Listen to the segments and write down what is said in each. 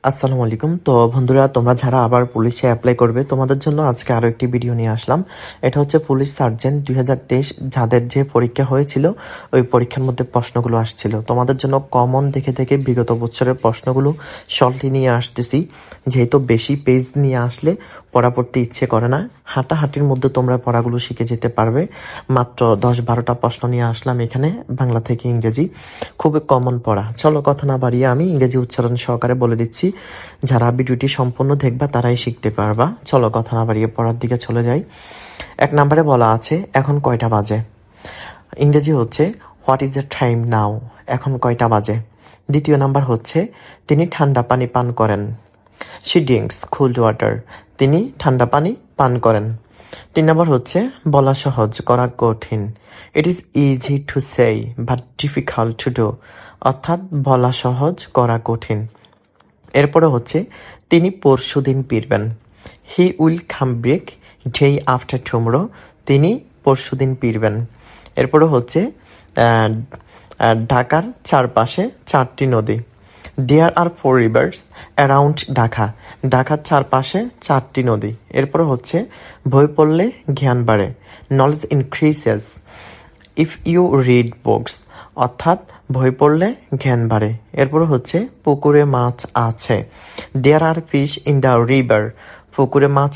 আসসালামু আলাইকুম। তো বন্ধুরা, তোমরা যারা আবার পুলিশে অ্যাপ্লাই করবে তোমাদের জন্য আজকে আরো একটি ভিডিও নিয়ে আসলাম। এটা হচ্ছে পুলিশ সার্জেন্ট 2023 যাদের যে পরীক্ষা হয়েছিল ওই পরীক্ষার মধ্যে প্রশ্নগুলো আসছিল। তোমাদের জন্য কমন দেখে দেখে বিগত বছরের প্রশ্নগুলো সলভলি নিয়ে আসতেছি। যেহেতু বেশি পেজ নিয়ে আসলে পড়া পড়তে ইচ্ছে করে না, হাঁটাহাঁটির মধ্যে তোমরা পড়াগুলো শিখে যেতে পারবে। মাত্র 10-12টা প্রশ্ন নিয়ে আসলাম এখানে, বাংলা থেকে ইংরেজি, খুবই কমন পড়া। চলো কথা না বাড়িয়ে আমি ইংরেজি উচ্চারণ সহকারে বলে দিচ্ছি। যারা ভিডিওটি সম্পূর্ণ দেখবা তারাই শিখতে পারবা। চলো কথা না বাড়িয়ে পড়ার দিকে চলে যাই। 1 নম্বরে বলা আছে এখন কয়টা বাজে। ইংরেজি হচ্ছে হোয়াট ইজ দ্য টাইম নাও, এখন কয়টা বাজে। 2 নাম্বার হচ্ছে তিনি ঠান্ডা পানি পান করেন। শি ড্রিঙ্কস কোল্ড ওয়াটার, তিনি ঠান্ডা পানি পান করেন। 3 নম্বর হচ্ছে বলা সহজ করা কঠিন। It is easy to say but difficult to do, অর্থাৎ বলা সহজ করা কঠিন। এরপরে হচ্ছে তিনি পরশুদিন ফিরবেন। He will come back day after tomorrow, তিনি পরশুদিন ফিরবেন। এরপরে হচ্ছে ঢাকার চারপাশে 4টি নদী। There are 4 rivers around Dhaka, ঢাকার চারপাশে 4টি নদী। এরপরে হচ্ছে বই পড়লে জ্ঞান বাড়ে, knowledge increases if you read books, অর্থাৎ বই পড়লে জ্ঞান বাড়ে। এরপর হচ্ছে পুকুরে মাছ আছে। দেয়ার আর ফিশ ইন দ্য রিভার, পুকুরে মাছ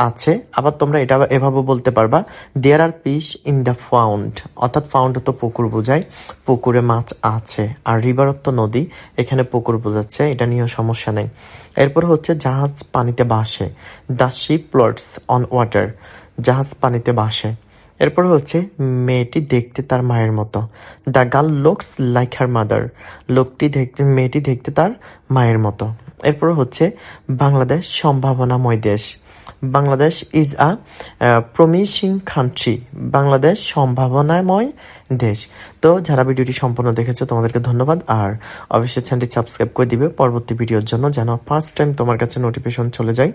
আছে। আবার তোমরা এটা এভাবে বলতে পারবা, দেয়ার আর ফিশ ইন দ্য ফাউন্ড, অর্থাৎ ফাউন্ড তো পুকুর বোঝায়, পুকুরে মাছ আছে। আর রিভার তো নদী, এখানে পুকুর বোঝাচ্ছে, এটা নিয়েও সমস্যা নেই। এরপর হচ্ছে জাহাজ পানিতে ভাসে। The ship floats on water, জাহাজ পানিতে ভাসে। এরপর হচ্ছে মেয়েটি দেখতে তার মায়ের মতো। The girl looks like her mother, মেয়েটি দেখতে তার মায়ের মতো। এরপর হচ্ছে বাংলাদেশ সম্ভাবনাময় দেশ। Bangladesh is a promising country, Bangladesh সম্ভাবনাময় দেশ। তো যারা ভিডিওটি সম্পূর্ণ দেখেছো তোমাদেরকে ধন্যবাদ। আর অবশ্যই চ্যানেলটি সাবস্ক্রাইব করে দিবে পরবর্তী ভিডিওর জন্য, যেন ফার্স্ট টাইম তোমার কাছে নোটিফিকেশন চলে যায়।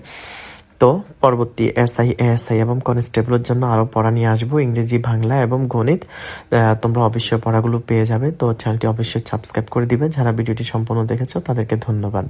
তো পরবর্তী এসআই, এএসআই এবং কনস্টেবলের জন্য আরো পড়া নিয়ে আসবো, ইংরেজি, বাংলা এবং গণিত। তোমরা অবশ্যই পড়াগুলো পেয়ে যাবে। তো চ্যানেলটি অবশ্যই সাবস্ক্রাইব করে দিবে। যারা ভিডিওটি সম্পূর্ণ দেখেছো তাদেরকে ধন্যবাদ।